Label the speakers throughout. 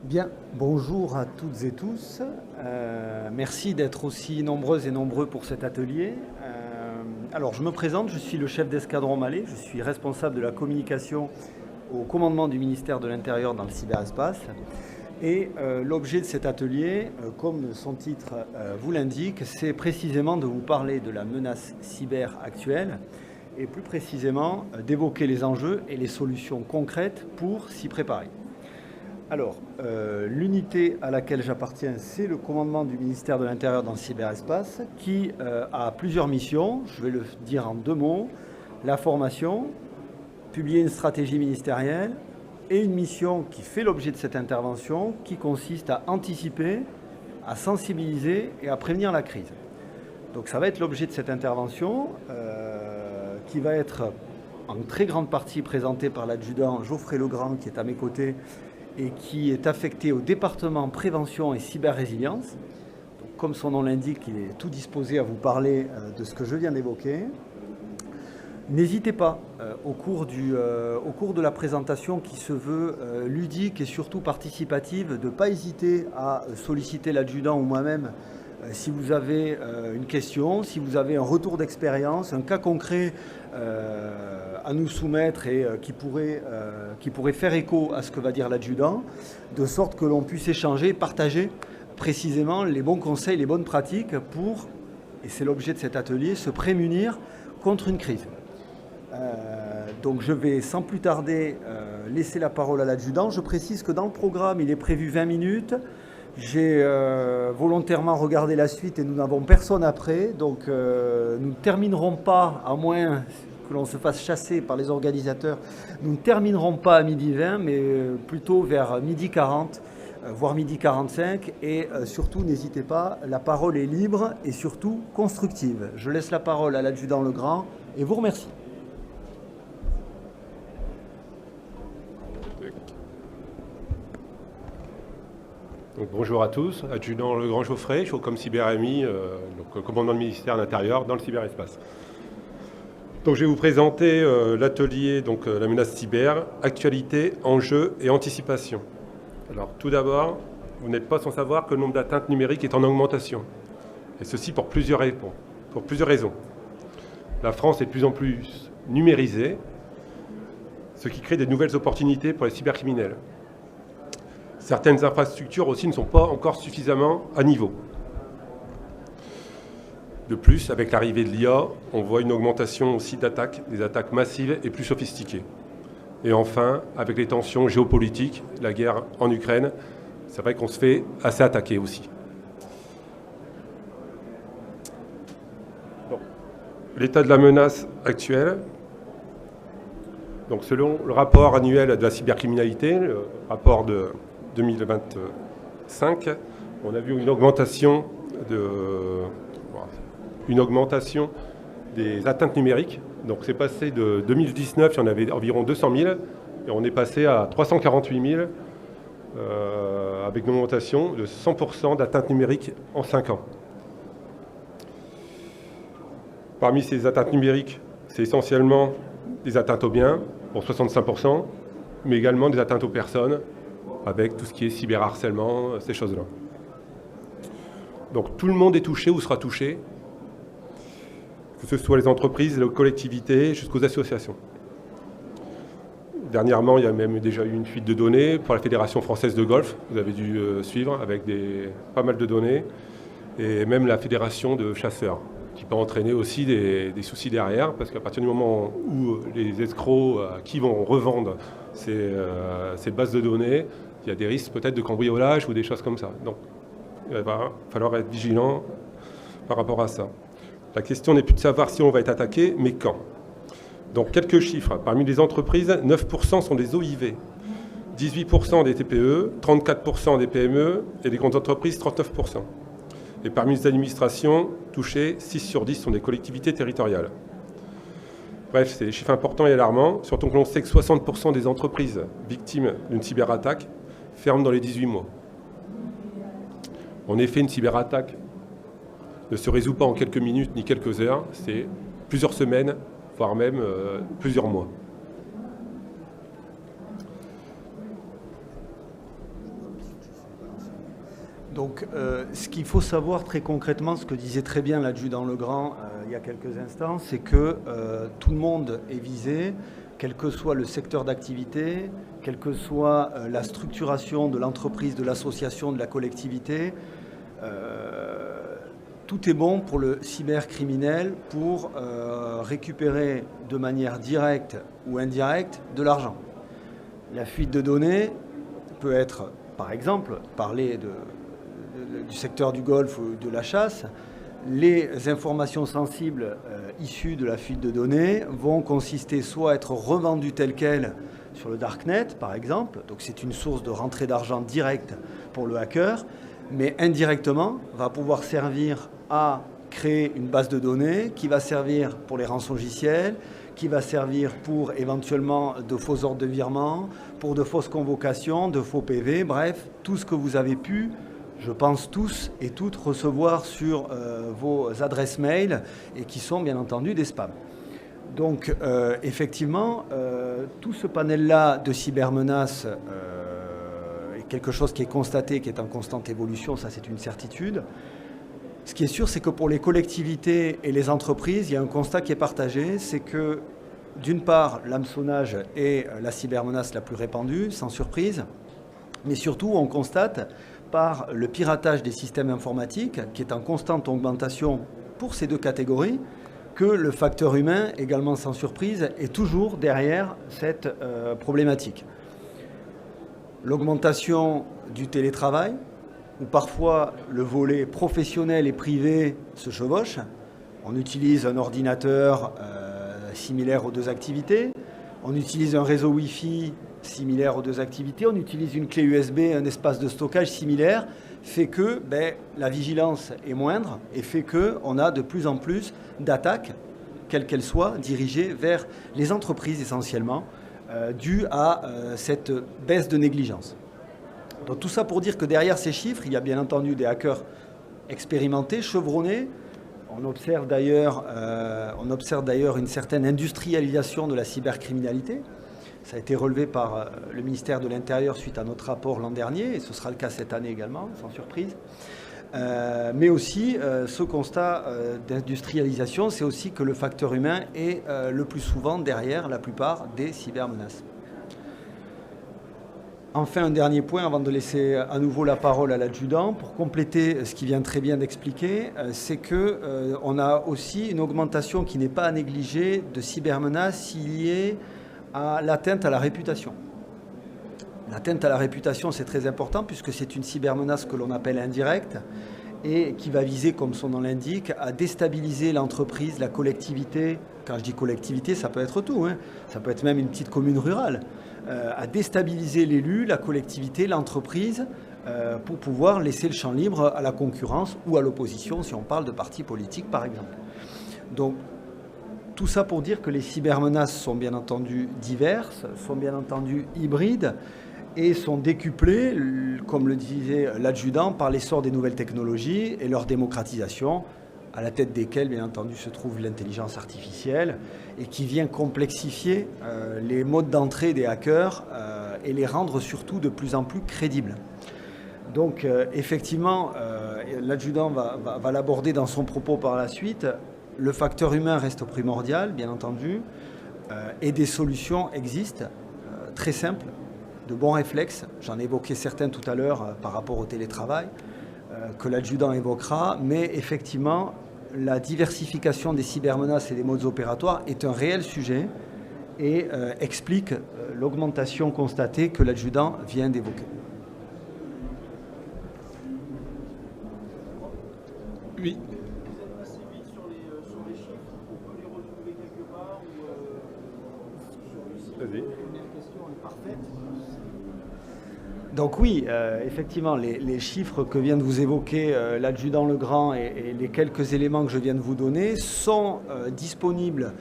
Speaker 1: Bien, bonjour à toutes et tous. Merci d'être aussi nombreuses et nombreux pour cet atelier. Alors, je me présente, je suis le chef d'escadron Malais, je suis responsable de la communication au commandement du ministère de l'Intérieur dans le cyberespace. Et l'objet de cet atelier, comme son titre vous l'indique, c'est précisément de vous parler de la menace cyber actuelle et plus précisément d'évoquer les enjeux et les solutions concrètes pour s'y préparer. Alors, l'unité à laquelle j'appartiens, c'est le commandement du ministère de l'Intérieur dans le cyberespace, qui a plusieurs missions. Je vais le dire en deux mots. La formation, publier une stratégie ministérielle, et une mission qui fait l'objet de cette intervention, qui consiste à anticiper, à sensibiliser et à prévenir la crise. Donc ça va être l'objet de cette intervention, qui va être en très grande partie présentée par l'adjudant Geoffrey Legrand, qui est à mes côtés, et qui est affecté au département prévention et cyber-résilience. Donc, comme son nom l'indique, il est tout disposé à vous parler de ce que je viens d'évoquer. N'hésitez pas, au cours de la présentation qui se veut ludique et surtout participative, de ne pas hésiter à solliciter l'adjudant ou moi-même si vous avez une question, si vous avez un retour d'expérience, un cas concret à nous soumettre et qui pourrait faire écho à ce que va dire l'adjudant, de sorte que l'on puisse échanger, partager précisément les bons conseils, les bonnes pratiques pour, et c'est l'objet de cet atelier, se prémunir contre une crise. Donc je vais sans plus tarder laisser la parole à l'adjudant. Je précise que dans le programme, il est prévu 20 minutes. J'ai volontairement regardé la suite et nous n'avons personne après. Donc nous ne terminerons pas, à moins que l'on se fasse chasser par les organisateurs, nous ne terminerons pas à 12h20, mais plutôt vers 12h40, voire 12h45. Et surtout, n'hésitez pas, la parole est libre et surtout constructive. Je laisse la parole à l'adjudant Legrand et vous remercie.
Speaker 2: Donc, bonjour à tous, adjudant Legrand Geoffrey, je suis au COM CyberAMI, donc commandant du ministère de l'Intérieur dans le cyberespace. Donc, je vais vous présenter l'atelier la menace cyber, actualité, enjeux et anticipation. Alors tout d'abord, vous n'êtes pas sans savoir que le nombre d'atteintes numériques est en augmentation. Et ceci pour plusieurs raisons. La France est de plus en plus numérisée, ce qui crée des nouvelles opportunités pour les cybercriminels. Certaines infrastructures aussi ne sont pas encore suffisamment à niveau. De plus, avec l'arrivée de l'IA, on voit une augmentation aussi d'attaques, des attaques massives et plus sophistiquées. Et enfin, avec les tensions géopolitiques, la guerre en Ukraine, c'est vrai qu'on se fait assez attaquer aussi. Bon. L'état de la menace actuelle. Donc, selon le rapport annuel de la cybercriminalité, le rapport de 2025, on a vu une augmentation des atteintes numériques. Donc c'est passé de 2019, il y en avait environ 200 000, et on est passé à 348 000, avec une augmentation de 100% d'atteintes numériques en 5 ans. Parmi ces atteintes numériques, c'est essentiellement des atteintes aux biens, pour 65%, mais également des atteintes aux personnes, avec tout ce qui est cyberharcèlement, ces choses-là. Donc tout le monde est touché ou sera touché, que ce soit les entreprises, les collectivités, jusqu'aux associations. Dernièrement, il y a même déjà eu une fuite de données pour la Fédération française de golf, vous avez dû suivre, avec pas mal de données, et même la Fédération de chasseurs, qui peut entraîner aussi des soucis derrière, parce qu'à partir du moment où les escrocs qui vont revendre ces bases de données, il y a des risques peut-être de cambriolage ou des choses comme ça. Donc, il va falloir être vigilant par rapport à ça. La question n'est plus de savoir si on va être attaqué, mais quand. Donc, quelques chiffres. Parmi les entreprises, 9% sont des OIV, 18% des TPE, 34% des PME et les grandes entreprises, 39%. Et parmi les administrations touchées, 6 sur 10 sont des collectivités territoriales. Bref, c'est des chiffres importants et alarmants, surtout que l'on sait que 60% des entreprises victimes d'une cyberattaque ferment dans les 18 mois. En effet, une cyberattaque ne se résout pas en quelques minutes ni quelques heures, c'est plusieurs semaines, voire même plusieurs mois.
Speaker 1: Donc, ce qu'il faut savoir très concrètement, ce que disait très bien l'adjudant Legrand il y a quelques instants, c'est que tout le monde est visé, quel que soit le secteur d'activité, quelle que soit la structuration de l'entreprise, de l'association, de la collectivité. Tout est bon pour le cybercriminel pour récupérer de manière directe ou indirecte de l'argent. La fuite de données peut être, par exemple, parler du secteur du golf ou de la chasse. Les informations sensibles issues de la fuite de données vont consister soit à être revendues telles quelles sur le darknet, par exemple, donc c'est une source de rentrée d'argent directe pour le hacker, mais indirectement va pouvoir servir à créer une base de données qui va servir pour les rançongiciels, qui va servir pour éventuellement de faux ordres de virement, pour de fausses convocations, de faux PV, bref, tout ce que vous avez pu, je pense tous et toutes, recevoir sur vos adresses mail et qui sont bien entendu des spams. Donc effectivement, tout ce panel-là de cybermenaces est quelque chose qui est constaté, qui est en constante évolution, ça c'est une certitude. Ce qui est sûr, c'est que pour les collectivités et les entreprises, il y a un constat qui est partagé, c'est que d'une part, l'hameçonnage est la cybermenace la plus répandue, sans surprise, mais surtout on constate par le piratage des systèmes informatiques, qui est en constante augmentation pour ces deux catégories, que le facteur humain, également sans surprise, est toujours derrière cette problématique. L'augmentation du télétravail, où parfois le volet professionnel et privé se chevauche. On utilise un ordinateur similaire aux deux activités, on utilise un réseau Wi-Fi similaire aux deux activités, on utilise une clé USB, un espace de stockage similaire, fait que la vigilance est moindre et fait qu'on a de plus en plus d'attaques, quelles qu'elles soient, dirigées vers les entreprises essentiellement, dues à cette baisse de négligence. Donc tout ça pour dire que derrière ces chiffres, il y a bien entendu des hackers expérimentés, chevronnés. On observe d'ailleurs une certaine industrialisation de la cybercriminalité. Ça a été relevé par le ministère de l'Intérieur suite à notre rapport l'an dernier, et ce sera le cas cette année également, sans surprise. Mais aussi, ce constat d'industrialisation, c'est aussi que le facteur humain est le plus souvent derrière la plupart des cybermenaces. Enfin, un dernier point avant de laisser à nouveau la parole à l'adjudant, pour compléter ce qu'il vient très bien d'expliquer, c'est qu'on a aussi une augmentation qui n'est pas à négliger de cybermenaces liées à l'atteinte à la réputation. L'atteinte à la réputation, c'est très important puisque c'est une cybermenace que l'on appelle indirecte et qui va viser, comme son nom l'indique, à déstabiliser l'entreprise, la collectivité. Quand je dis collectivité, ça peut être tout, hein. Ça peut être même une petite commune rurale. À déstabiliser l'élu, la collectivité, l'entreprise, pour pouvoir laisser le champ libre à la concurrence ou à l'opposition, si on parle de partis politiques, par exemple. Donc, tout ça pour dire que les cybermenaces sont bien entendu diverses, sont bien entendu hybrides et sont décuplées, comme le disait l'adjudant, par l'essor des nouvelles technologies et leur démocratisation, à la tête desquelles, bien entendu, se trouve l'intelligence artificielle et qui vient complexifier les modes d'entrée des hackers et les rendre surtout de plus en plus crédibles. Donc, effectivement, l'adjudant va l'aborder dans son propos par la suite. Le facteur humain reste primordial, bien entendu, et des solutions existent, très simples, de bons réflexes. J'en ai évoqué certains tout à l'heure par rapport au télétravail, que l'adjudant évoquera, mais effectivement, la diversification des cybermenaces et des modes opératoires est un réel sujet et explique l'augmentation constatée que l'adjudant vient d'évoquer.
Speaker 2: Oui.
Speaker 1: Donc oui, effectivement, les chiffres que vient de vous évoquer l'adjudant Legrand et les quelques éléments que je viens de vous donner sont disponibles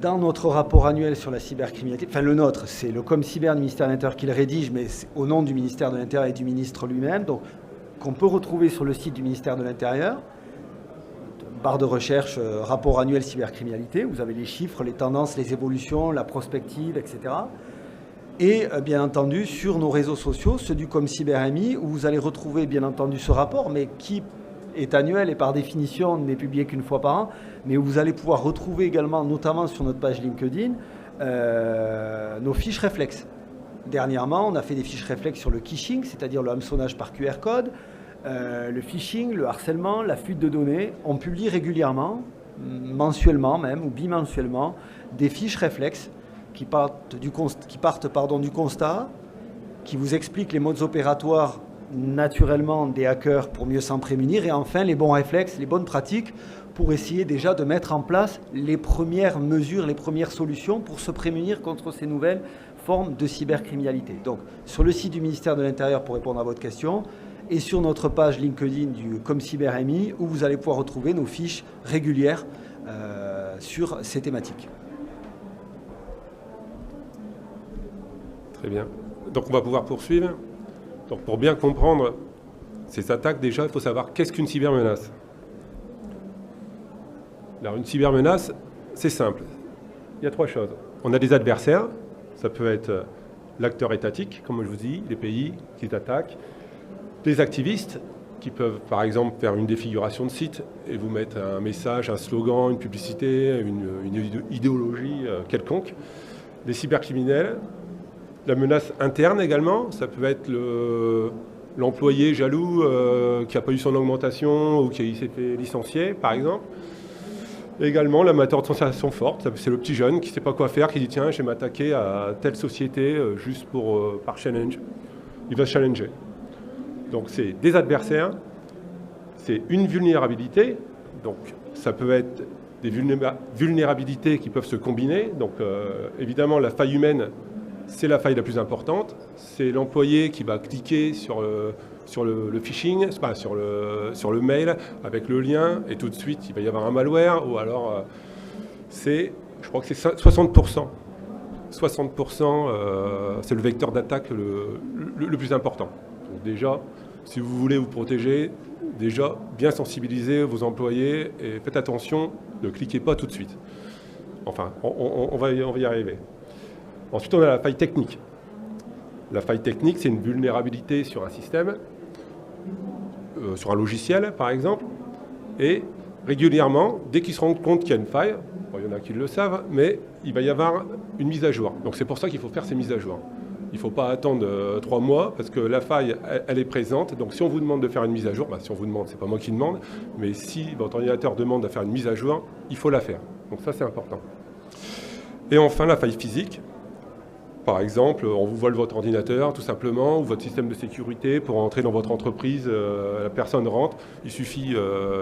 Speaker 1: dans notre rapport annuel sur la cybercriminalité. Enfin, le nôtre, c'est le ComCyber du ministère de l'Intérieur qui le rédige, mais c'est au nom du ministère de l'Intérieur et du ministre lui-même, donc qu'on peut retrouver sur le site du ministère de l'Intérieur. Barre de recherche, rapport annuel cybercriminalité, vous avez les chiffres, les tendances, les évolutions, la prospective, etc. Et bien entendu sur nos réseaux sociaux, ceux du ComCyberMI, où vous allez retrouver bien entendu ce rapport, mais qui est annuel et par définition n'est publié qu'une fois par an, mais où vous allez pouvoir retrouver également, notamment sur notre page LinkedIn, nos fiches réflexes. Dernièrement, on a fait des fiches réflexes sur le phishing, c'est-à-dire le hameçonnage par QR code, le phishing, le harcèlement, la fuite de données. On publie régulièrement, mensuellement même, ou bimensuellement, des fiches réflexes qui partent du constat, qui vous expliquent les modes opératoires naturellement des hackers pour mieux s'en prémunir, et enfin les bons réflexes, les bonnes pratiques pour essayer déjà de mettre en place les premières mesures, les premières solutions pour se prémunir contre ces nouvelles formes de cybercriminalité. Donc sur le site du ministère de l'Intérieur pour répondre à votre question, et sur notre page LinkedIn du ComCyberMI, où vous allez pouvoir retrouver nos fiches régulières sur ces thématiques.
Speaker 2: Très bien. Donc on va pouvoir poursuivre. Donc pour bien comprendre ces attaques, déjà, il faut savoir qu'est-ce qu'une cybermenace. Alors une cybermenace, c'est simple. Il y a trois choses. On a des adversaires. Ça peut être l'acteur étatique, comme je vous dis, les pays qui attaquent. Des activistes qui peuvent, par exemple, faire une défiguration de site et vous mettre un message, un slogan, une publicité, une idéologie quelconque. Des cybercriminels. La menace interne également, ça peut être l'employé jaloux qui n'a pas eu son augmentation ou qui s'est fait licencier, par exemple. Et également l'amateur de sensations fortes, c'est le petit jeune qui ne sait pas quoi faire, qui dit tiens, je vais m'attaquer à telle société juste par challenge. Il va se challenger. Donc c'est des adversaires, c'est une vulnérabilité, donc ça peut être des vulnérabilités qui peuvent se combiner. Donc évidemment la faille humaine, c'est la faille la plus importante. C'est l'employé qui va cliquer sur le phishing, sur le mail avec le lien, et tout de suite, il va y avoir un malware, ou alors je crois que c'est 60%. 60%, c'est le vecteur d'attaque le plus important. Donc déjà, si vous voulez vous protéger, déjà bien sensibiliser vos employés et faites attention, ne cliquez pas tout de suite. Enfin, on va y arriver. Ensuite, on a la faille technique. La faille technique, c'est une vulnérabilité sur un système, sur un logiciel, par exemple. Et régulièrement, dès qu'ils se rendent compte qu'il y a une faille, bon, il y en a qui le savent, mais il va y avoir une mise à jour. Donc c'est pour ça qu'il faut faire ces mises à jour. Il ne faut pas attendre 3 mois, parce que la faille, elle est présente. Donc si on vous demande de faire une mise à jour, si on vous demande, c'est pas moi qui demande, mais si votre ordinateur demande de faire une mise à jour, il faut la faire. Donc ça, c'est important. Et enfin, la faille physique. Par exemple, on vous vole votre ordinateur, tout simplement, ou votre système de sécurité pour entrer dans votre entreprise. La personne rentre, il suffit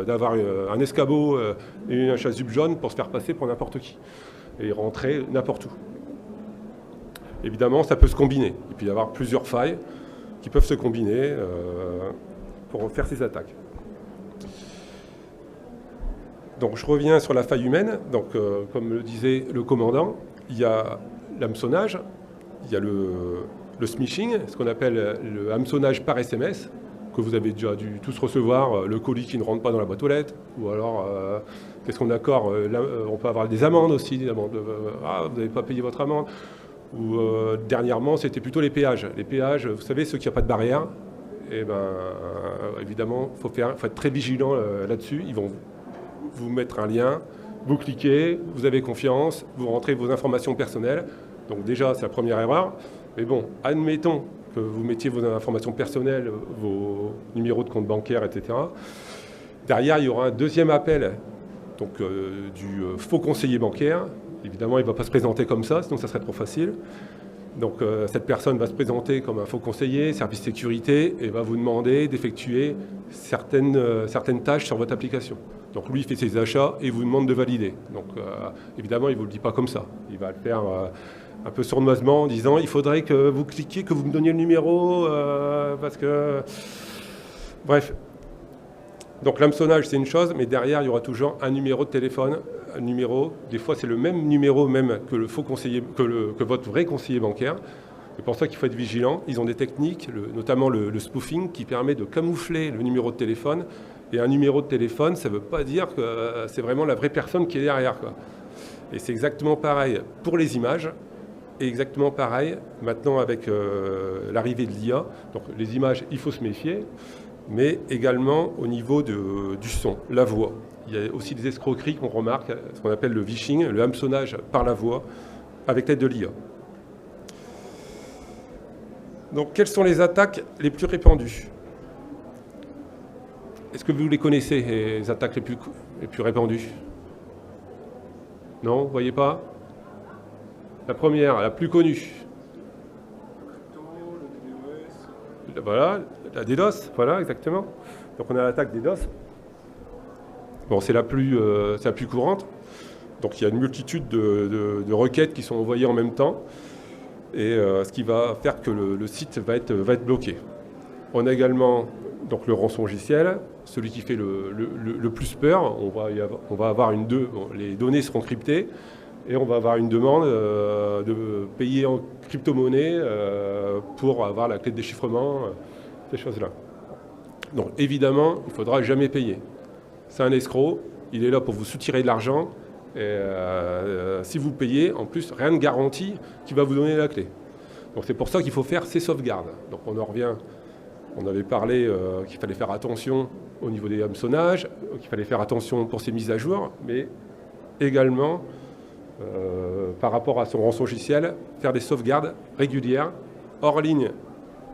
Speaker 2: d'avoir un escabeau et un chasuble jaune pour se faire passer pour n'importe qui et rentrer n'importe où. Évidemment, ça peut se combiner. Il peut y avoir plusieurs failles qui peuvent se combiner pour faire ces attaques. Donc, je reviens sur la faille humaine. Donc, comme le disait le commandant, il y a l'hameçonnage. Il y a le smishing, ce qu'on appelle le hameçonnage par SMS, que vous avez déjà dû tous recevoir, le colis qui ne rentre pas dans la boîte aux lettres, ou alors, qu'est-ce qu'on accorde, on peut avoir des amendes aussi, vous n'avez pas payé votre amende, ou dernièrement, c'était plutôt les péages. Les péages, vous savez, ceux qui n'ont pas de barrière, et évidemment, il faut être très vigilant là-dessus. Ils vont vous mettre un lien, vous cliquez, vous avez confiance, vous rentrez vos informations personnelles. Donc déjà, c'est la première erreur. Mais bon, admettons que vous mettiez vos informations personnelles, vos numéros de compte bancaire, etc. Derrière, il y aura un deuxième appel donc, du faux conseiller bancaire. Évidemment, il ne va pas se présenter comme ça, sinon ça serait trop facile. Donc cette personne va se présenter comme un faux conseiller, service sécurité, et va vous demander d'effectuer certaines tâches sur votre application. Donc lui, il fait ses achats et vous demande de valider. Donc évidemment, il ne vous le dit pas comme ça. Il va le faire un peu sournoisement en disant il faudrait que vous cliquiez, que vous me donniez le numéro, parce que... Bref. Donc l'hameçonnage, c'est une chose, mais derrière, il y aura toujours un numéro de téléphone, un numéro, des fois c'est le même numéro même que le faux conseiller, que votre vrai conseiller bancaire. C'est pour ça qu'il faut être vigilant. Ils ont des techniques, notamment le spoofing, qui permet de camoufler le numéro de téléphone. Et un numéro de téléphone, ça ne veut pas dire que c'est vraiment la vraie personne qui est derrière, quoi. Et c'est exactement pareil pour les images. exactement pareil maintenant avec l'arrivée de l'IA. Donc les images, il faut se méfier, mais également au niveau du son, la voix. Il y a aussi des escroqueries qu'on remarque, ce qu'on appelle le vishing, le hameçonnage par la voix, avec l'aide de l'IA. Donc quelles sont les attaques les plus répandues? Est-ce que vous les connaissez, les attaques les plus répandues? Non, vous ne voyez pas? La première, la plus connue. Voilà, la DDoS, voilà, exactement. Donc on a l'attaque DDoS. Bon, c'est la plus courante. Donc il y a une multitude de requêtes qui sont envoyées en même temps. Et ce qui va faire que le site va être bloqué. On a également donc, le rançongiciel, celui qui fait le plus peur. On va avoir les données seront cryptées et on va avoir une demande de payer en crypto-monnaie pour avoir la clé de déchiffrement, ces choses-là. Donc évidemment, il ne faudra jamais payer. C'est un escroc, il est là pour vous soutirer de l'argent. Et si vous payez, en plus, rien ne garantit qu'il va vous donner la clé. Donc c'est pour ça qu'il faut faire ces sauvegardes. Donc on en revient, on avait parlé qu'il fallait faire attention au niveau des hameçonnages, qu'il fallait faire attention pour ces mises à jour, mais également par rapport à son rançongiciel, faire des sauvegardes régulières, hors ligne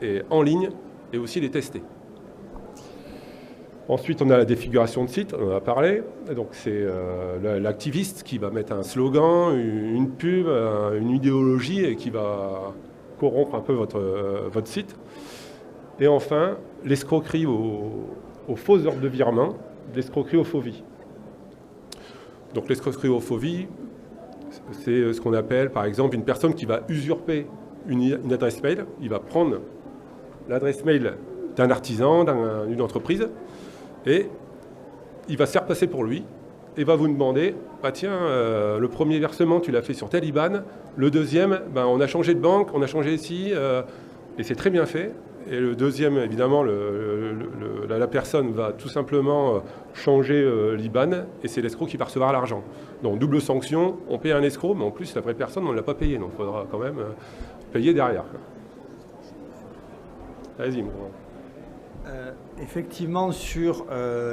Speaker 2: et en ligne, et aussi les tester. Ensuite, on a la défiguration de site, on en a parlé. Donc, c'est l'activiste qui va mettre un slogan, une pub, une idéologie et qui va corrompre un peu votre site. Et enfin, l'escroquerie aux faux ordres de virement, l'escroquerie aux faux vies. Donc, l'escroquerie aux faux vies, c'est ce qu'on appelle, par exemple, une personne qui va usurper une adresse mail. Il va prendre l'adresse mail d'un artisan, d'une entreprise, et il va se faire passer pour lui et va vous demander, bah tiens, le premier versement, tu l'as fait sur tel IBAN, le deuxième, bah, on a changé de banque, on a changé ici, et c'est très bien fait. Et le deuxième, évidemment, la personne va tout simplement changer l'IBAN, et c'est l'escroc qui va recevoir l'argent. Donc double sanction, on paye un escroc, mais en plus, la vraie personne, on ne l'a pas payé, donc il faudra quand même payer derrière. Vas-y, mon grand.
Speaker 1: Effectivement, sur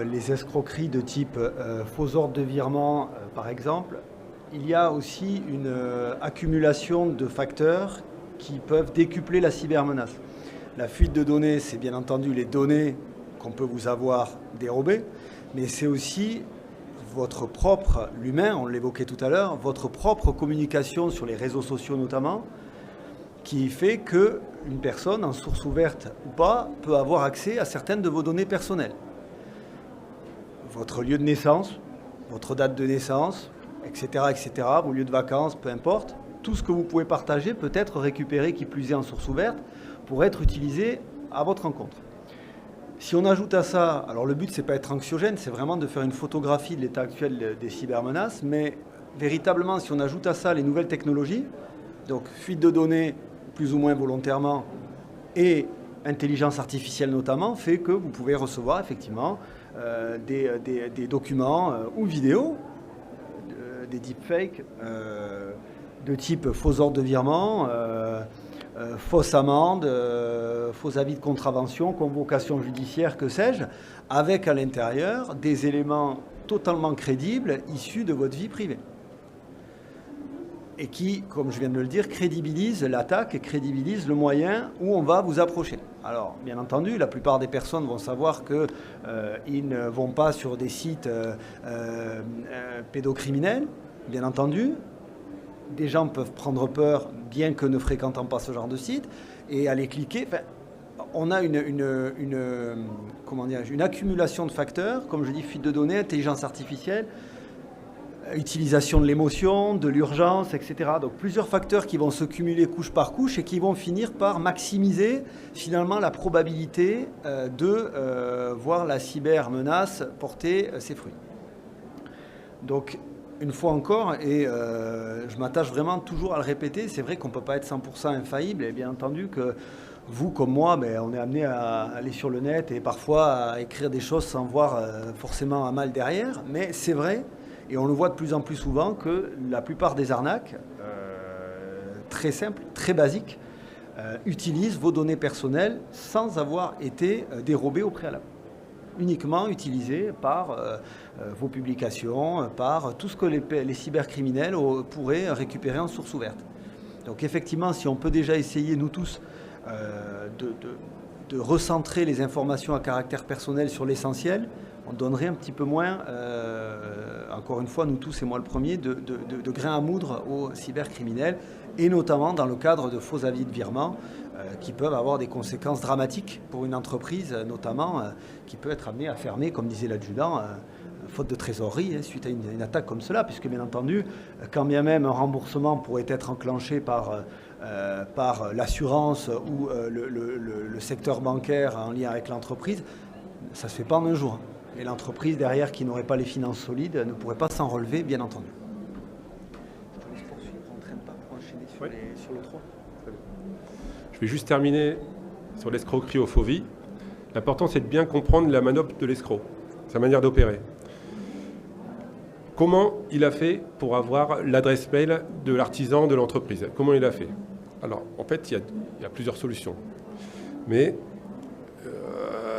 Speaker 1: les escroqueries de type faux ordre de virement, par exemple, il y a aussi une accumulation de facteurs qui peuvent décupler la cybermenace. La fuite de données, c'est bien entendu les données qu'on peut vous avoir dérobées, mais c'est aussi votre propre, l'humain, on l'évoquait tout à l'heure, votre propre communication sur les réseaux sociaux notamment, qui fait qu'une personne, en source ouverte ou pas, peut avoir accès à certaines de vos données personnelles. Votre lieu de naissance, votre date de naissance, etc., vos lieux de vacances, peu importe, tout ce que vous pouvez partager peut être récupéré, qui plus est en source ouverte, pour être utilisé à votre encontre. Si on ajoute à ça, alors le but c'est pas être anxiogène, c'est vraiment de faire une photographie de l'état actuel des cybermenaces, mais véritablement si on ajoute à ça les nouvelles technologies, donc fuite de données, plus ou moins volontairement, et intelligence artificielle notamment, fait que vous pouvez recevoir effectivement des documents ou vidéos, des deepfakes de type faux ordre de virement, fausse amende, faux avis de contravention, convocation judiciaire, que sais-je, avec à l'intérieur des éléments totalement crédibles issus de votre vie privée. Et qui, comme je viens de le dire, crédibilise l'attaque et crédibilise le moyen où on va vous approcher. Alors, bien entendu, la plupart des personnes vont savoir qu'ils ne vont pas sur des sites pédocriminels, bien entendu. Des gens peuvent prendre peur, bien que ne fréquentant pas ce genre de site, et aller cliquer. Enfin, on a une accumulation de facteurs, comme je dis, fuite de données, intelligence artificielle, utilisation de l'émotion, de l'urgence, etc. Donc plusieurs facteurs qui vont se cumuler couche par couche et qui vont finir par maximiser finalement la probabilité de voir la cybermenace porter ses fruits. Donc une fois encore, et je m'attache vraiment toujours à le répéter, c'est vrai qu'on ne peut pas être 100% infaillible, et bien entendu que vous comme moi, on est amené à aller sur le net et parfois à écrire des choses sans voir forcément un mal derrière, mais c'est vrai. Et on le voit de plus en plus souvent que la plupart des arnaques, très simple, très basique, utilise vos données personnelles sans avoir été dérobées au préalable. Uniquement utilisées par vos publications, par tout ce que les cybercriminels pourraient récupérer en source ouverte. Donc effectivement, si on peut déjà essayer, nous tous, de recentrer les informations à caractère personnel sur l'essentiel, on donnerait un petit peu moins, encore une fois, nous tous et moi le premier, de grain à moudre aux cybercriminels, et notamment dans le cadre de faux avis de virement qui peuvent avoir des conséquences dramatiques pour une entreprise, notamment qui peut être amenée à fermer, comme disait l'adjudant, faute de trésorerie, suite à une attaque comme cela, puisque bien entendu, quand bien même un remboursement pourrait être enclenché par l'assurance ou le secteur bancaire en lien avec l'entreprise, ça ne se fait pas en un jour. Et l'entreprise derrière qui n'aurait pas les finances solides ne pourrait pas s'en relever, bien entendu. Je te laisse poursuivre, on ne traîne pas pour enchaîner sur le 3.
Speaker 2: Je vais juste terminer sur l'escroquerie au faux vie. L'important, c'est de bien comprendre la manœuvre de l'escroc, sa manière d'opérer. Comment il a fait pour avoir l'adresse mail de l'artisan de l'entreprise? Comment il a fait? Alors, en fait, il y a plusieurs solutions. Mais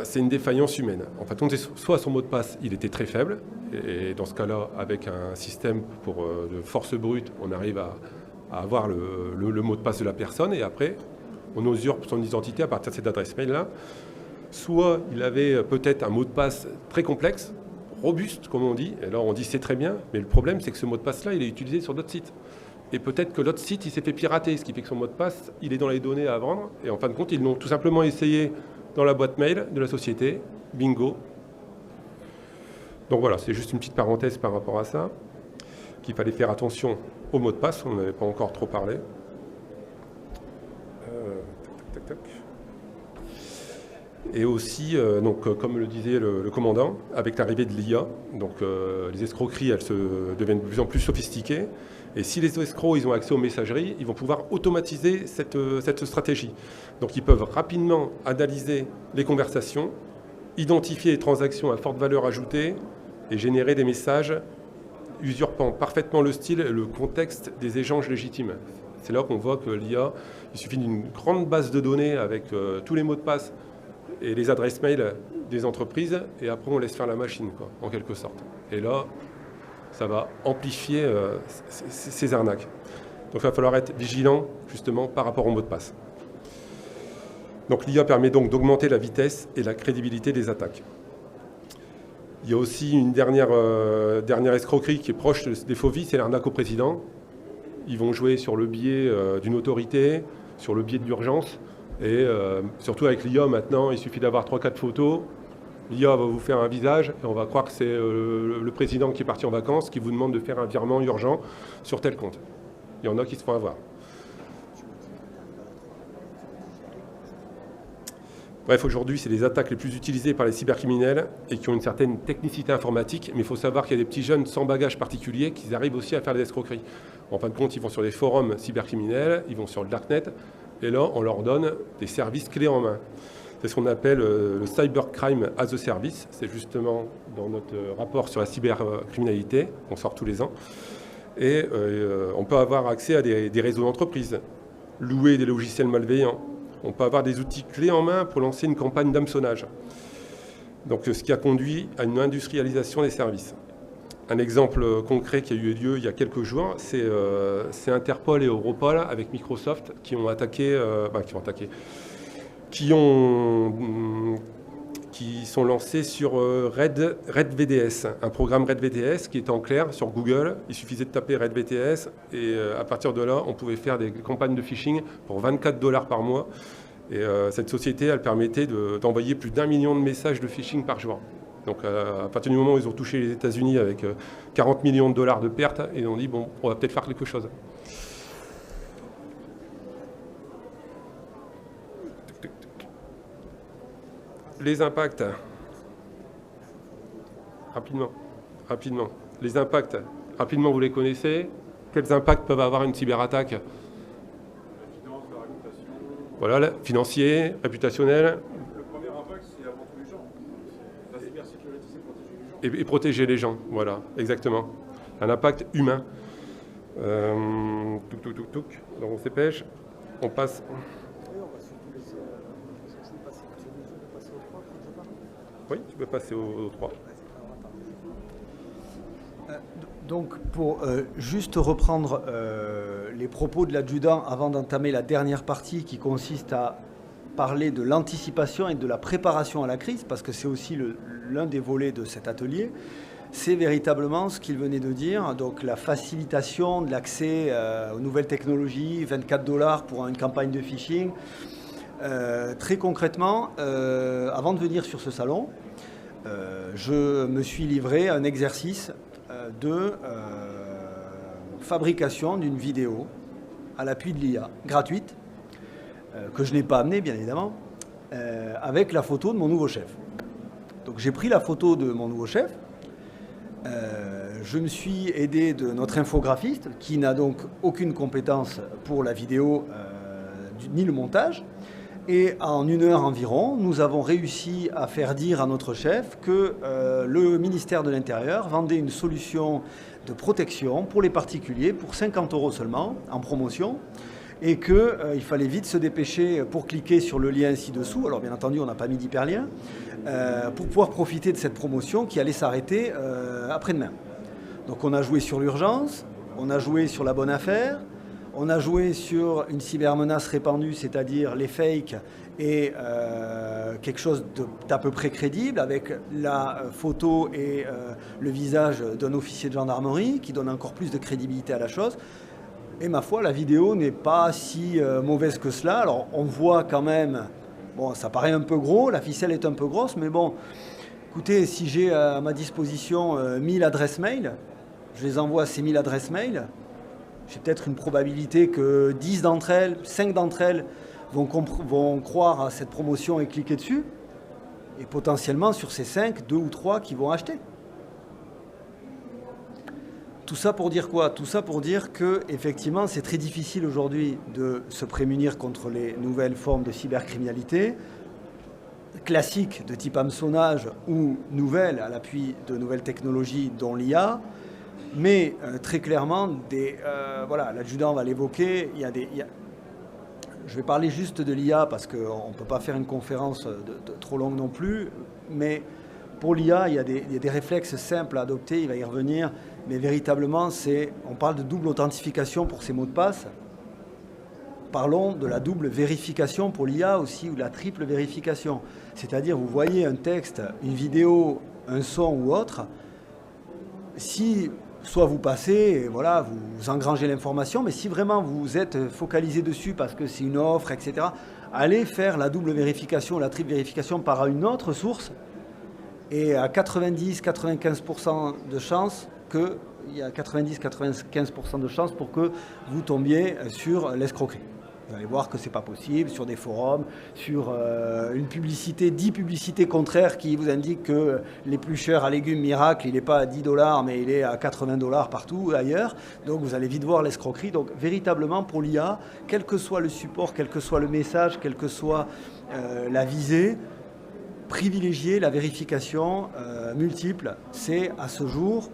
Speaker 2: c'est une défaillance humaine. En fait, soit son mot de passe, il était très faible, et dans ce cas-là, avec un système de force brute, on arrive à avoir le mot de passe de la personne, et après, on usurpe son identité à partir de cette adresse mail-là. Soit il avait peut-être un mot de passe très complexe, robuste, comme on dit, et là on dit c'est très bien, mais le problème c'est que ce mot de passe-là, il est utilisé sur d'autres sites. Et peut-être que l'autre site, il s'est fait pirater, ce qui fait que son mot de passe, il est dans les données à vendre, et en fin de compte, ils l'ont tout simplement essayé dans la boîte mail de la société, bingo. Donc voilà, c'est juste une petite parenthèse par rapport à ça, qu'il fallait faire attention au mot de passe, on n'avait pas encore trop parlé. Et aussi, donc, comme le disait le commandant, avec l'arrivée de l'IA, donc les escroqueries, elles deviennent de plus en plus sophistiquées. Et si les escrocs ils ont accès aux messageries, ils vont pouvoir automatiser cette stratégie. Donc ils peuvent rapidement analyser les conversations, identifier les transactions à forte valeur ajoutée et générer des messages usurpant parfaitement le style et le contexte des échanges légitimes. C'est là qu'on voit que l'IA, il suffit d'une grande base de données avec tous les mots de passe et les adresses mail des entreprises, et après on laisse faire la machine, quoi, en quelque sorte. Et là, ça va amplifier ces arnaques. Donc il va falloir être vigilant, justement, par rapport au mot de passe. Donc l'IA permet donc d'augmenter la vitesse et la crédibilité des attaques. Il y a aussi une dernière escroquerie qui est proche des faux vies, c'est l'arnaque au président. Ils vont jouer sur le biais d'une autorité, sur le biais de l'urgence. Et surtout avec l'IA maintenant, il suffit d'avoir 3-4 photos. L'IA va vous faire un visage et on va croire que c'est le président qui est parti en vacances qui vous demande de faire un virement urgent sur tel compte. Il y en a qui se font avoir. Bref, aujourd'hui, c'est les attaques les plus utilisées par les cybercriminels et qui ont une certaine technicité informatique, mais il faut savoir qu'il y a des petits jeunes sans bagage particulier qui arrivent aussi à faire des escroqueries. En fin de compte, ils vont sur des forums cybercriminels, ils vont sur le darknet, et là, on leur donne des services clés en main. C'est ce qu'on appelle le Cybercrime as a Service. C'est justement dans notre rapport sur la cybercriminalité, qu'on sort tous les ans. Et on peut avoir accès à des réseaux d'entreprises, louer des logiciels malveillants. On peut avoir des outils clés en main pour lancer une campagne d'hameçonnage. Donc, ce qui a conduit à une industrialisation des services. Un exemple concret qui a eu lieu il y a quelques jours, c'est Interpol et Europol avec Microsoft qui sont lancés sur RedVDS, un programme RedVDS qui est en clair sur Google. Il suffisait de taper RedVDS et à partir de là, on pouvait faire des campagnes de phishing pour 24 $ par mois. Et cette société, elle permettait d'envoyer plus d'1 million de messages de phishing par jour. Donc à partir du moment où ils ont touché les États-Unis avec 40 millions de $ de pertes, ils ont dit bon, on va peut-être faire quelque chose. Les impacts. Rapidement. Les impacts, rapidement, vous les connaissez. Quels impacts peuvent avoir une cyberattaque? La
Speaker 3: finance, la réputation.
Speaker 2: Voilà, financier, réputationnel.
Speaker 3: Le premier impact, c'est avant tout les gens. La cybersécurité, c'est protéger les gens.
Speaker 2: Et protéger les gens, voilà, exactement. Un impact humain. Touc. Donc on s'épêche. On passe. Oui, tu peux passer au 3.
Speaker 1: Donc, pour juste reprendre les propos de l'adjudant avant d'entamer la dernière partie qui consiste à parler de l'anticipation et de la préparation à la crise, parce que c'est aussi l'un des volets de cet atelier, c'est véritablement ce qu'il venait de dire, donc la facilitation de l'accès aux nouvelles technologies, 24 $ pour une campagne de phishing. Très concrètement, avant de venir sur ce salon, je me suis livré à un exercice de fabrication d'une vidéo à l'appui de l'IA, gratuite, que je n'ai pas amenée bien évidemment, avec la photo de mon nouveau chef. Donc j'ai pris la photo de mon nouveau chef, je me suis aidé de notre infographiste qui n'a donc aucune compétence pour la vidéo ni le montage. Et en 1 heure environ, nous avons réussi à faire dire à notre chef que le ministère de l'Intérieur vendait une solution de protection pour les particuliers pour 50 € seulement en promotion et qu'il fallait vite se dépêcher pour cliquer sur le lien ci-dessous. Alors bien entendu, on n'a pas mis d'hyperlien pour pouvoir profiter de cette promotion qui allait s'arrêter après-demain. Donc on a joué sur l'urgence, on a joué sur la bonne affaire. On a joué sur une cybermenace répandue, c'est-à-dire les fakes et quelque chose d'à peu près crédible avec la photo et le visage d'un officier de gendarmerie qui donne encore plus de crédibilité à la chose. Et ma foi, la vidéo n'est pas si mauvaise que cela. Alors on voit quand même, bon ça paraît un peu gros, la ficelle est un peu grosse, mais bon, écoutez, si j'ai à ma disposition 1000 adresses mail, je les envoie à ces 1000 adresses mail. J'ai peut-être une probabilité que 10 d'entre elles, 5 d'entre elles vont croire à cette promotion et cliquer dessus. Et potentiellement, sur ces 5, 2 ou 3 qui vont acheter. Tout ça pour dire quoi? Tout ça pour dire que, effectivement, c'est très difficile aujourd'hui de se prémunir contre les nouvelles formes de cybercriminalité, classiques de type hameçonnage ou nouvelles à l'appui de nouvelles technologies dont l'IA. Mais très clairement, voilà, l'adjudant va l'évoquer, je vais parler juste de l'IA parce qu'on ne peut pas faire une conférence trop longue non plus, mais pour l'IA, il y a des réflexes simples à adopter, il va y revenir, mais véritablement, on parle de double authentification pour ces mots de passe. Parlons de la double vérification pour l'IA aussi, ou la triple vérification. C'est-à-dire, vous voyez un texte, une vidéo, un son ou autre, si soit vous passez, et voilà, vous engrangez l'information, mais si vraiment vous êtes focalisé dessus parce que c'est une offre, etc., allez faire la double vérification, la triple vérification par une autre source, et à 90-95% de chances il y a 90-95% de chances pour que vous tombiez sur l'escroquerie. Vous allez voir que ce n'est pas possible sur des forums, sur une publicité, 10 publicités contraires qui vous indiquent que l'éplucheur à légumes miracle, il n'est pas à 10 $, mais il est à 80 $ partout ailleurs. Donc vous allez vite voir l'escroquerie. Donc véritablement pour l'IA, quel que soit le support, quel que soit le message, quelle que soit la visée, privilégier la vérification multiple. C'est à ce jour,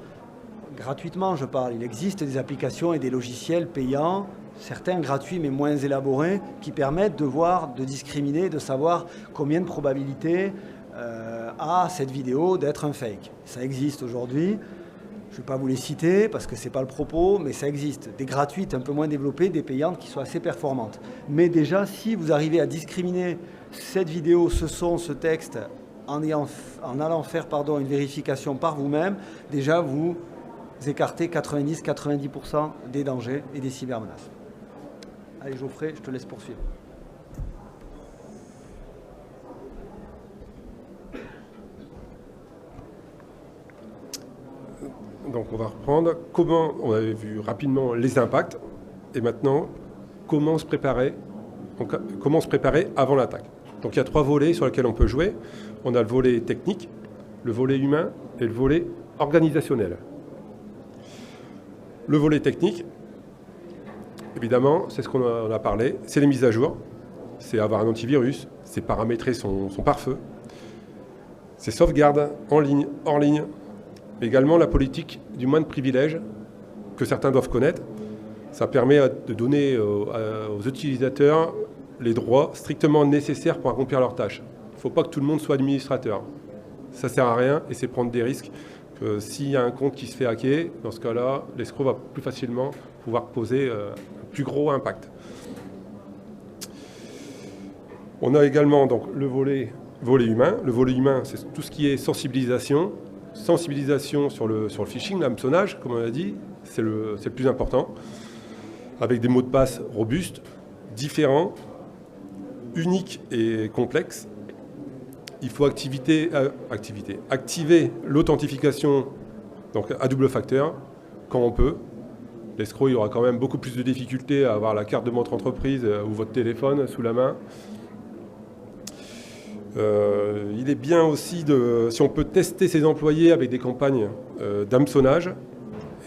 Speaker 1: gratuitement je parle, il existe des applications et des logiciels payants, certains gratuits mais moins élaborés, qui permettent de voir, de discriminer, de savoir combien de probabilité a cette vidéo d'être un fake. Ça existe aujourd'hui. Je ne vais pas vous les citer parce que ce n'est pas le propos, mais ça existe. Des gratuites un peu moins développées, des payantes qui sont assez performantes. Mais déjà, si vous arrivez à discriminer cette vidéo, ce son, ce texte, en allant faire une vérification par vous-même, déjà vous écartez 90-90% des dangers et des cybermenaces. Allez Geoffrey, je te laisse poursuivre.
Speaker 2: Donc on va reprendre comment, on avait vu rapidement les impacts, et maintenant comment se préparer avant l'attaque. Donc il y a 3 volets sur lesquels on peut jouer. On a le volet technique, le volet humain et le volet organisationnel. Le volet technique, évidemment, c'est ce qu'on en a parlé, c'est les mises à jour, c'est avoir un antivirus, c'est paramétrer son pare-feu, c'est sauvegarde en ligne, hors ligne, mais également la politique du moins de privilèges que certains doivent connaître, Ça permet de donner aux utilisateurs les droits strictement nécessaires pour accomplir leurs tâches. Il ne faut pas que tout le monde soit administrateur. Ça ne sert à rien et c'est prendre des risques. S'il y a un compte qui se fait hacker, dans ce cas-là, l'escroc va plus facilement pouvoir poser un plus gros impact. On a également donc, le volet humain. Le volet humain, c'est tout ce qui est sensibilisation. Sensibilisation sur le phishing, l'hameçonnage, comme on a dit, c'est le plus important. Avec des mots de passe robustes, différents, uniques et complexes. Il faut activer l'authentification donc à double facteur quand on peut. L'escroc, il aura quand même beaucoup plus de difficultés à avoir la carte de montre entreprise ou votre téléphone sous la main. Il est bien aussi, si on peut tester ses employés avec des campagnes d'hameçonnage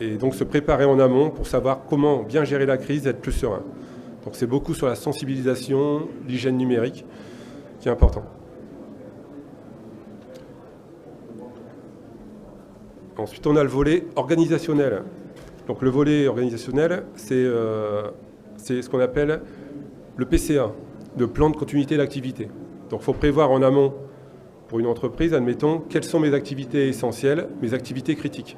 Speaker 2: et donc se préparer en amont pour savoir comment bien gérer la crise et être plus serein. Donc c'est beaucoup sur la sensibilisation, l'hygiène numérique qui est important. Ensuite, on a le volet organisationnel. Donc le volet organisationnel, c'est ce qu'on appelle le PCA, le plan de continuité d'activité. Donc il faut prévoir en amont pour une entreprise, admettons, quelles sont mes activités essentielles, mes activités critiques.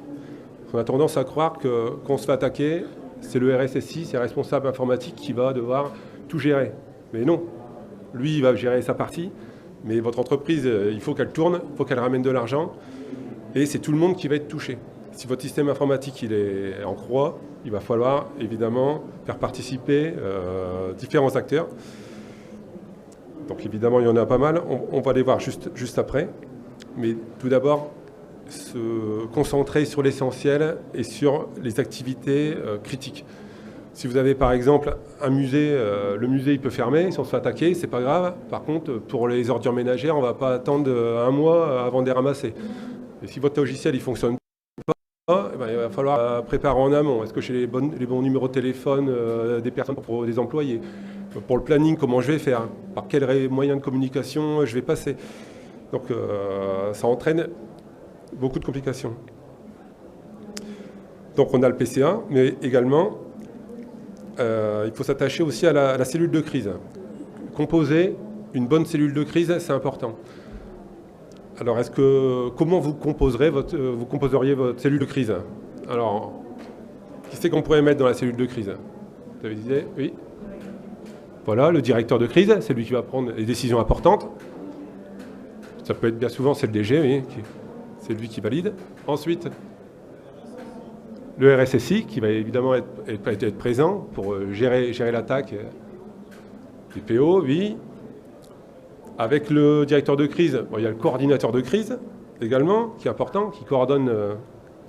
Speaker 2: On a tendance à croire que quand on se fait attaquer, c'est le RSSI, c'est le responsable informatique qui va devoir tout gérer. Mais non, lui, il va gérer sa partie, mais votre entreprise, il faut qu'elle tourne, il faut qu'elle ramène de l'argent. Et c'est tout le monde qui va être touché. Si votre système informatique il est en croix, il va falloir évidemment faire participer différents acteurs. Donc évidemment, il y en a pas mal. On va les voir juste après. Mais tout d'abord, se concentrer sur l'essentiel et sur les activités critiques. Si vous avez par exemple un musée, le musée il peut fermer, si on se fait attaquer, c'est pas grave. Par contre, pour les ordures ménagères, on ne va pas attendre un mois avant de les ramasser. Et si votre logiciel ne fonctionne pas, eh ben, il va falloir préparer en amont. Est-ce que j'ai les bons numéros de téléphone des personnes, pour des employés? Pour le planning, comment je vais faire? Par quels moyens de communication je vais passer? Donc ça entraîne beaucoup de complications. Donc on a le PCA, mais également, il faut s'attacher aussi à la cellule de crise. Composer une bonne cellule de crise, c'est important. Alors, comment vous composeriez votre cellule de crise? Alors, qui c'est qu'on pourrait mettre dans la cellule de crise? Vous avez des idées? Oui. Voilà, le directeur de crise, c'est lui qui va prendre les décisions importantes. Ça peut être bien souvent, c'est le DG, oui, c'est lui qui valide. Ensuite, le RSSI, qui va évidemment être présent pour gérer l'attaque. Les PO, oui. Avec le directeur de crise, il y a le coordinateur de crise également, qui est important, qui coordonne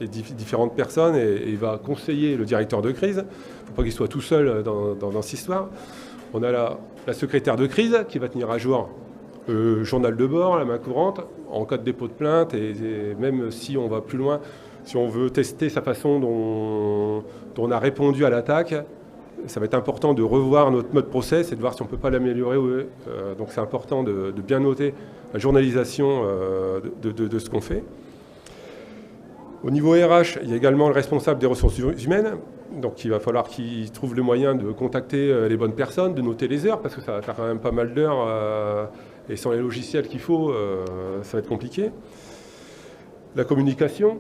Speaker 2: les différentes personnes et il va conseiller le directeur de crise. Il ne faut pas qu'il soit tout seul dans cette histoire. On a la secrétaire de crise qui va tenir à jour le journal de bord, la main courante, en cas de dépôt de plainte et même si on va plus loin, si on veut tester sa façon dont on a répondu à l'attaque, ça va être important de revoir notre mode process et de voir si on ne peut pas l'améliorer. Donc c'est important de bien noter la journalisation de ce qu'on fait. Au niveau RH, il y a également le responsable des ressources humaines. Donc il va falloir qu'il trouve le moyen de contacter les bonnes personnes, de noter les heures, parce que ça va faire quand même pas mal d'heures. Et sans les logiciels qu'il faut, ça va être compliqué. La communication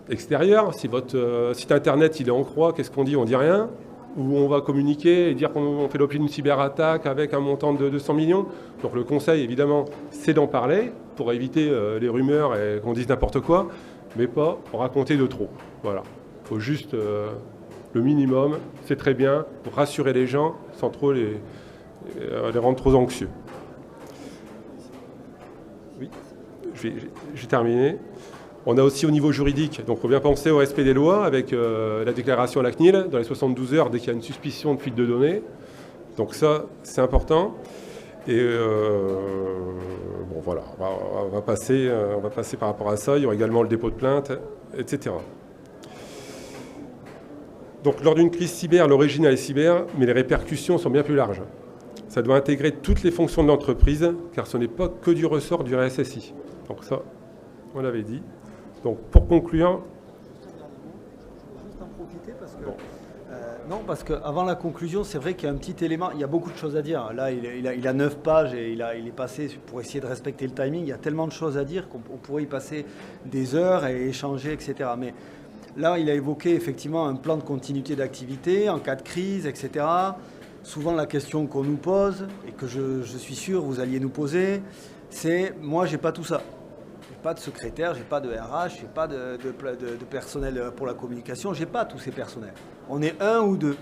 Speaker 2: extérieure, si votre site internet il est en croix, qu'est-ce qu'on dit? On dit rien. Où on va communiquer et dire qu'on fait l'objet d'une cyberattaque avec un montant de 200 millions. Donc le conseil, évidemment, c'est d'en parler pour éviter les rumeurs et qu'on dise n'importe quoi, mais pas pour raconter de trop. Voilà. Il faut juste le minimum, c'est très bien, pour rassurer les gens sans trop les rendre trop anxieux. Oui, j'ai terminé. On a aussi au niveau juridique, donc on vient penser au respect des lois avec la déclaration à la CNIL dans les 72 heures dès qu'il y a une suspicion de fuite de données. Donc ça, c'est important. Et bon voilà, on va passer par rapport à ça. Il y aura également le dépôt de plainte, etc. Donc lors d'une crise cyber, l'origine elle est cyber, mais les répercussions sont bien plus larges. Ça doit intégrer toutes les fonctions de l'entreprise, car ce n'est pas que du ressort du RSSI. Donc ça, on l'avait dit. Donc pour conclure...
Speaker 1: Je vais juste en profiter parce que Non, parce qu'avant la conclusion, c'est vrai qu'il y a un petit élément, il y a beaucoup de choses à dire. Là, il a 9 pages et il est passé, pour essayer de respecter le timing, il y a tellement de choses à dire qu'on pourrait y passer des heures et échanger, etc. Mais là, il a évoqué effectivement un plan de continuité d'activité en cas de crise, etc. Souvent, la question qu'on nous pose, et que je suis sûr vous alliez nous poser, c'est, moi, j'ai pas tout ça. J'ai pas de secrétaire, j'ai pas de RH, j'ai pas de personnel pour la communication, j'ai pas tous ces personnels. On est un ou deux.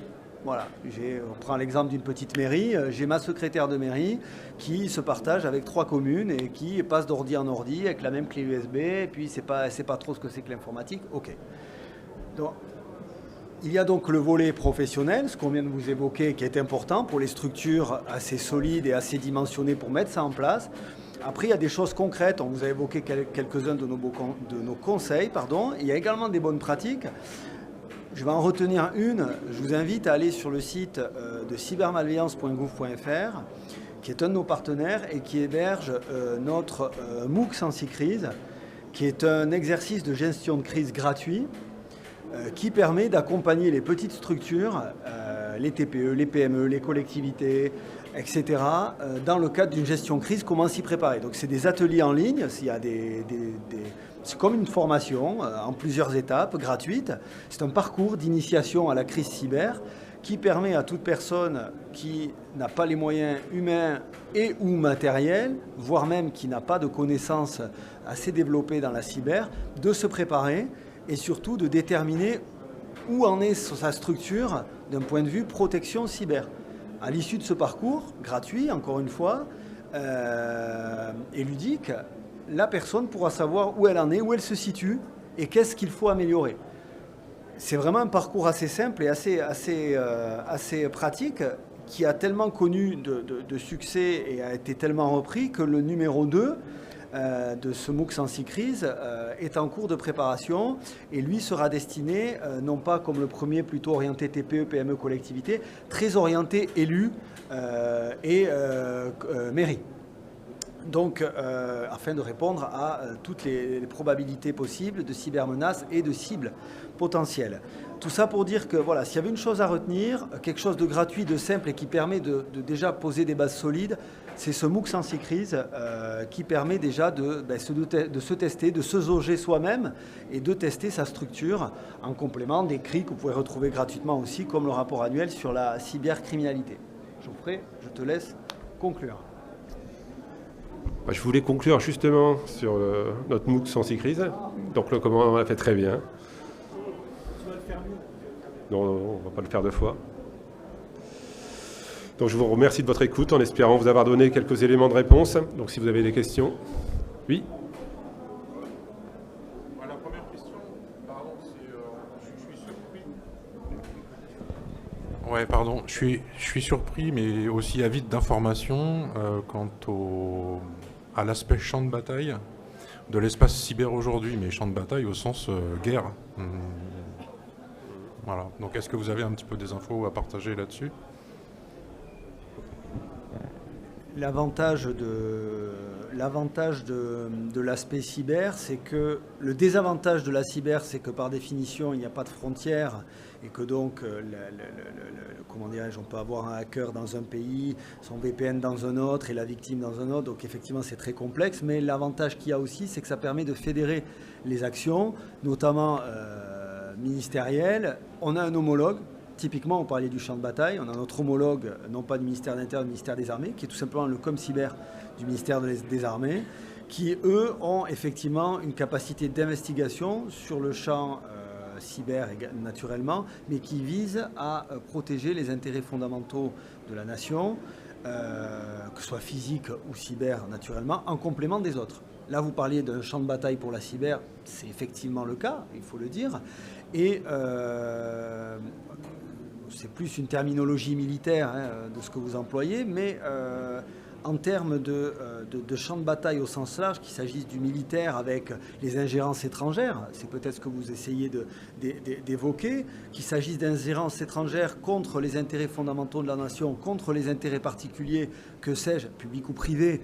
Speaker 1: Voilà. On prend l'exemple d'une petite mairie. J'ai ma secrétaire de mairie qui se partage avec 3 communes et qui passe d'ordi en ordi avec la même clé USB. Et puis c'est pas trop ce que c'est que l'informatique. Ok. Donc, il y a donc le volet professionnel, ce qu'on vient de vous évoquer, qui est important pour les structures assez solides et assez dimensionnées pour mettre ça en place. Après, il y a des choses concrètes. On vous a évoqué quelques-uns de nos conseils. Il y a également des bonnes pratiques. Je vais en retenir une. Je vous invite à aller sur le site de cybermalveillance.gouv.fr, qui est un de nos partenaires et qui héberge notre MOOC Sensi-Crise, qui est un exercice de gestion de crise gratuit qui permet d'accompagner les petites structures, les TPE, les PME, les collectivités, etc., dans le cadre d'une gestion crise, comment s'y préparer. Donc c'est des ateliers en ligne, c'est comme une formation en plusieurs étapes, gratuite. C'est un parcours d'initiation à la crise cyber qui permet à toute personne qui n'a pas les moyens humains et ou matériels, voire même qui n'a pas de connaissances assez développées dans la cyber, de se préparer et surtout de déterminer où en est sa structure d'un point de vue protection cyber. À l'issue de ce parcours, gratuit encore une fois, et ludique, la personne pourra savoir où elle en est, où elle se situe et qu'est-ce qu'il faut améliorer. C'est vraiment un parcours assez simple et assez pratique qui a tellement connu de succès et a été tellement repris que le numéro 2 de ce MOOC Sensi-Crise est en cours de préparation et lui sera destiné, non pas comme le premier, plutôt orienté TPE, PME, collectivité, très orienté élus et mairie. Donc, afin de répondre à toutes les probabilités possibles de cybermenaces et de cibles potentielles. Tout ça pour dire que voilà, s'il y avait une chose à retenir, quelque chose de gratuit, de simple et qui permet de déjà poser des bases solides, c'est ce MOOC Sensi-Crise qui permet déjà de se tester, de se jauger soi-même et de tester sa structure en complément d'écrits que vous pouvez retrouver gratuitement aussi, comme le rapport annuel sur la cybercriminalité. Geoffrey, je te laisse conclure.
Speaker 2: Je voulais conclure justement sur notre MOOC Sensi-Crise. Donc le commandant l'a fait très bien.
Speaker 1: Tu vas le faire mieux.
Speaker 2: Non, on ne va pas le faire 2 fois. Donc je vous remercie de votre écoute en espérant vous avoir donné quelques éléments de réponse. Donc si vous avez des questions. Oui.
Speaker 3: La première question, pardon, c'est je suis surpris.
Speaker 4: Ouais, pardon, je suis surpris, mais aussi avide d'informations quant à l'aspect champ de bataille de l'espace cyber aujourd'hui, mais champ de bataille au sens guerre. Voilà. Donc est-ce que vous avez un petit peu des infos à partager là-dessus ?
Speaker 1: L'avantage de l'aspect cyber, c'est que le désavantage de la cyber, c'est que par définition, il n'y a pas de frontières et que donc, comment dirais-je, on peut avoir un hacker dans un pays, son VPN dans un autre et la victime dans un autre. Donc effectivement, c'est très complexe. Mais l'avantage qu'il y a aussi, c'est que ça permet de fédérer les actions, notamment ministérielles. On a un homologue. Typiquement, on parlait du champ de bataille. On a notre homologue, non pas du ministère de l'Intérieur, du ministère des Armées, qui est tout simplement le ComCyber du ministère des Armées, qui, eux, ont effectivement une capacité d'investigation sur le champ cyber naturellement, mais qui vise à protéger les intérêts fondamentaux de la nation, que ce soit physique ou cyber naturellement, en complément des autres. Là, vous parliez d'un champ de bataille pour la cyber, c'est effectivement le cas, il faut le dire, et c'est plus une terminologie militaire de ce que vous employez, mais en termes de champ de bataille au sens large, qu'il s'agisse du militaire avec les ingérences étrangères, c'est peut-être ce que vous essayez d'évoquer, qu'il s'agisse d'ingérences étrangères contre les intérêts fondamentaux de la nation, contre les intérêts particuliers, que sais-je, publics ou privés,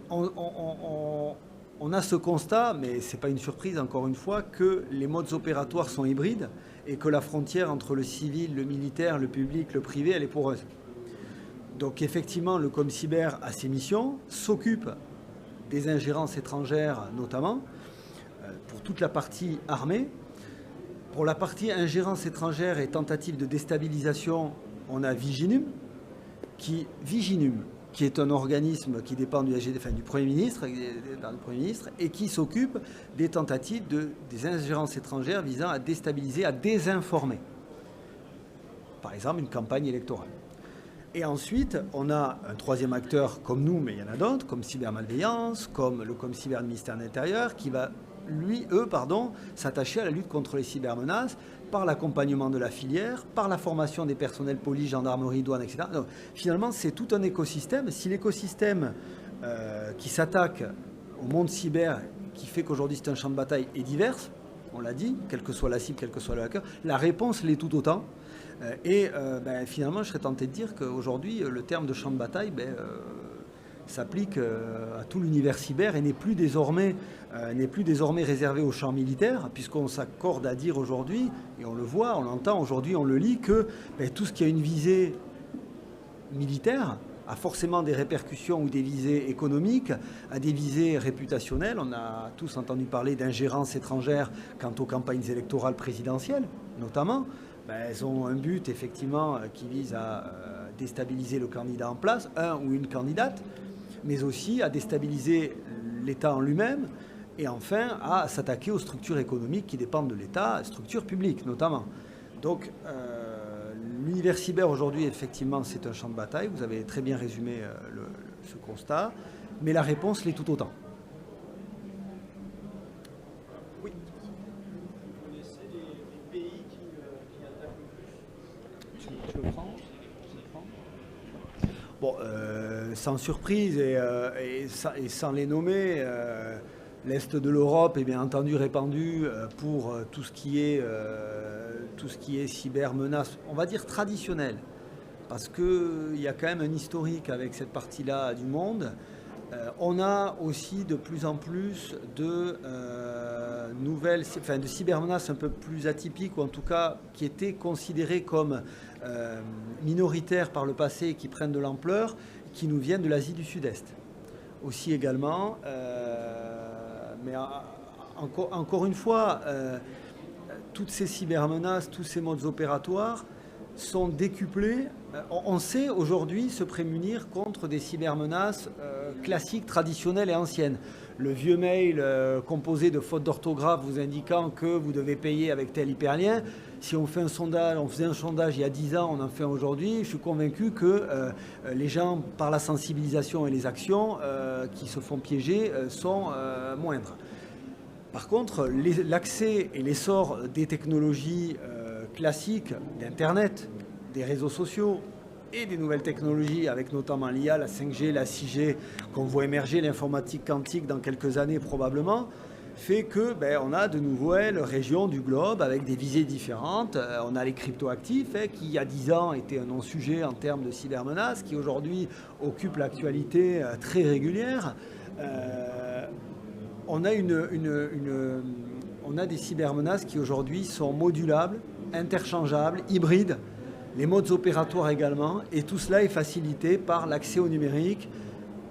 Speaker 1: on a ce constat, mais ce n'est pas une surprise encore une fois, que les modes opératoires sont hybrides et que la frontière entre le civil, le militaire, le public, le privé, elle est poreuse. Donc effectivement, le ComCyber a ses missions, s'occupe des ingérences étrangères notamment, pour toute la partie armée. Pour la partie ingérence étrangère et tentative de déstabilisation, on a Viginum, qui est un organisme qui dépend du Premier ministre, et qui s'occupe des tentatives des ingérences étrangères visant à déstabiliser, à désinformer. Par exemple, une campagne électorale. Et ensuite, on a un troisième acteur comme nous, mais il y en a d'autres, comme Cybermalveillance, comme le ComCyber du ministère de l'Intérieur, qui va, s'attacher à la lutte contre les cybermenaces par l'accompagnement de la filière, par la formation des personnels police, gendarmerie, douane, etc. Donc, finalement, c'est tout un écosystème. Si l'écosystème qui s'attaque au monde cyber, qui fait qu'aujourd'hui c'est un champ de bataille, est divers, on l'a dit, quelle que soit la cible, quel que soit le hacker, la réponse l'est tout autant. Finalement, je serais tenté de dire qu'aujourd'hui, le terme de champ de bataille s'applique à tout l'univers cyber et n'est plus désormais réservé au champ militaire, puisqu'on s'accorde à dire aujourd'hui, et on le voit, on l'entend aujourd'hui, on le lit, que tout ce qui a une visée militaire a forcément des répercussions ou des visées économiques, a des visées réputationnelles. On a tous entendu parler d'ingérence étrangère quant aux campagnes électorales présidentielles, notamment. Elles ont un but, effectivement, qui vise à déstabiliser le candidat en place, un ou une candidate, mais aussi à déstabiliser l'État en lui-même, et enfin à s'attaquer aux structures économiques qui dépendent de l'État, structures publiques notamment. Donc, l'univers cyber aujourd'hui, effectivement, c'est un champ de bataille. Vous avez très bien résumé ce constat, mais la réponse l'est tout autant. Oui.
Speaker 5: Vous connaissez les pays qui attaquent le plus?
Speaker 1: Tu le prends? Bon, sans surprise et sans les nommer, l'Est de l'Europe est bien entendu répandu pour tout ce qui est cybermenace, on va dire traditionnelle, parce qu'il y a quand même un historique avec cette partie-là du monde. On a aussi de plus en plus de de cybermenaces un peu plus atypiques, ou en tout cas qui étaient considérées comme minoritaires par le passé et qui prennent de l'ampleur, qui nous viennent de l'Asie du Sud-Est. Aussi également, mais encore une fois, toutes ces cybermenaces, tous ces modes opératoires sont décuplés. On sait aujourd'hui se prémunir contre des cybermenaces classiques, traditionnelles et anciennes. Le vieux mail composé de fautes d'orthographe vous indiquant que vous devez payer avec tel hyperlien. Si on fait un sondage, on faisait un sondage il y a 10 ans, on en fait un aujourd'hui, je suis convaincu que les gens, par la sensibilisation et les actions qui se font piéger, sont moindres. Par contre, l'accès et l'essor des technologies classiques, d'Internet, des réseaux sociaux et des nouvelles technologies, avec notamment l'IA, la 5G, la 6G, qu'on voit émerger, l'informatique quantique dans quelques années probablement, fait que on a de nouvelles régions du globe avec des visées différentes. On a les cryptoactifs qui, il y a 10 ans, étaient un non-sujet en termes de cybermenaces, qui aujourd'hui occupent l'actualité très régulière. On a des cybermenaces qui aujourd'hui sont modulables, interchangeables, hybrides, les modes opératoires également, et tout cela est facilité par l'accès au numérique,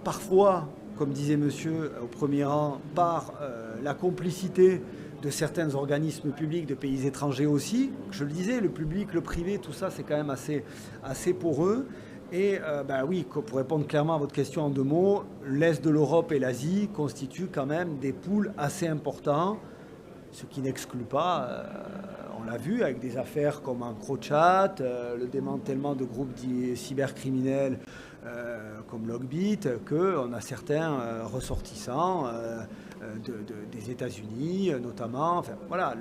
Speaker 1: parfois, comme disait monsieur au premier rang, par la complicité de certains organismes publics de pays étrangers aussi. Je le disais, le public, le privé, tout ça c'est quand même assez poreux. Et oui, pour répondre clairement à votre question en 2 mots, l'Est de l'Europe et l'Asie constituent quand même des pools assez importants, ce qui n'exclut pas, on l'a vu avec des affaires comme EncroChat, le démantèlement de groupes dits cybercriminels comme Logbit, qu'on a certains ressortissants des États-Unis notamment. Enfin, voilà,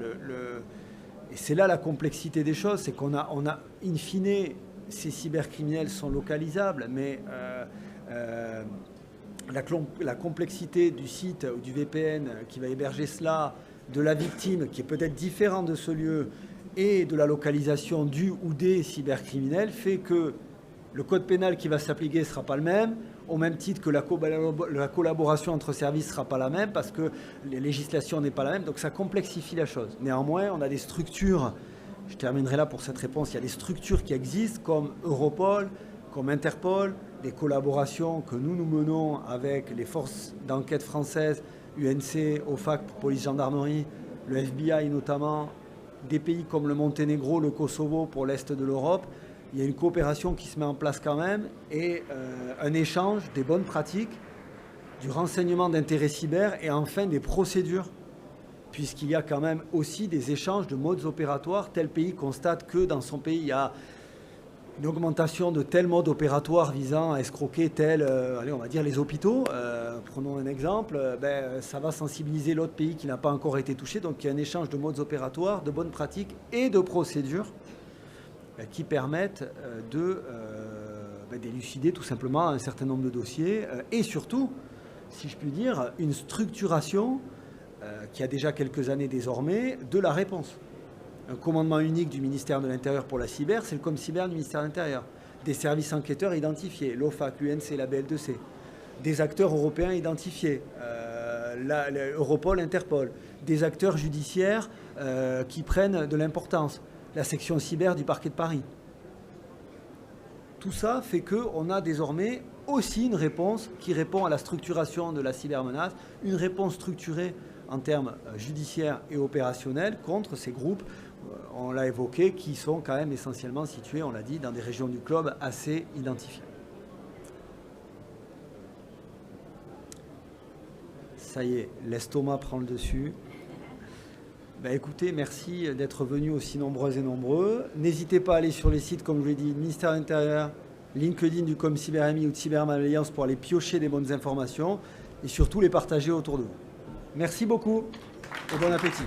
Speaker 1: et c'est là la complexité des choses, c'est qu'on a in fine, ces cybercriminels sont localisables, mais la complexité du site ou du VPN qui va héberger cela, de la victime qui est peut-être différent de ce lieu et de la localisation du ou des cybercriminels fait que le code pénal qui va s'appliquer ne sera pas le même, au même titre que la collaboration entre services ne sera pas la même parce que la législation n'est pas la même, donc ça complexifie la chose. Néanmoins, on a des structures Je terminerai là pour cette réponse. Il y a des structures qui existent comme Europol, comme Interpol, des collaborations que nous menons avec les forces d'enquête françaises, UNC, OFAC, police gendarmerie, le FBI notamment, des pays comme le Monténégro, le Kosovo pour l'Est de l'Europe. Il y a une coopération qui se met en place quand même et un échange des bonnes pratiques, du renseignement d'intérêt cyber et enfin des procédures, puisqu'il y a quand même aussi des échanges de modes opératoires. Tel pays constate que dans son pays, il y a une augmentation de tel mode opératoire visant à escroquer allez, on va dire les hôpitaux. Prenons un exemple, ça va sensibiliser l'autre pays qui n'a pas encore été touché. Donc il y a un échange de modes opératoires, de bonnes pratiques et de procédures qui permettent d'élucider tout simplement un certain nombre de dossiers et surtout, si je puis dire, une structuration qui a déjà quelques années désormais de la réponse. Un commandement unique du ministère de l'Intérieur pour la cyber, c'est le ComCyber du ministère de l'Intérieur. Des services enquêteurs identifiés, l'OFAC, l'UNC, la BL2C. Des acteurs européens identifiés, Europol, Interpol. Des acteurs judiciaires qui prennent de l'importance. La section cyber du parquet de Paris. Tout ça fait qu'on a désormais aussi une réponse qui répond à la structuration de la cybermenace, une réponse structurée en termes judiciaires et opérationnels contre ces groupes, on l'a évoqué, qui sont quand même essentiellement situés, on l'a dit, dans des régions du globe assez identifiées. Ça y est, l'estomac prend le dessus. Écoutez, merci d'être venus aussi nombreuses et nombreux. N'hésitez pas à aller sur les sites, comme je vous l'ai dit, ministère de l'Intérieur, LinkedIn du ComCyberMI ou de Cybermalveillance pour aller piocher des bonnes informations et surtout les partager autour de vous. Merci beaucoup et bon appétit.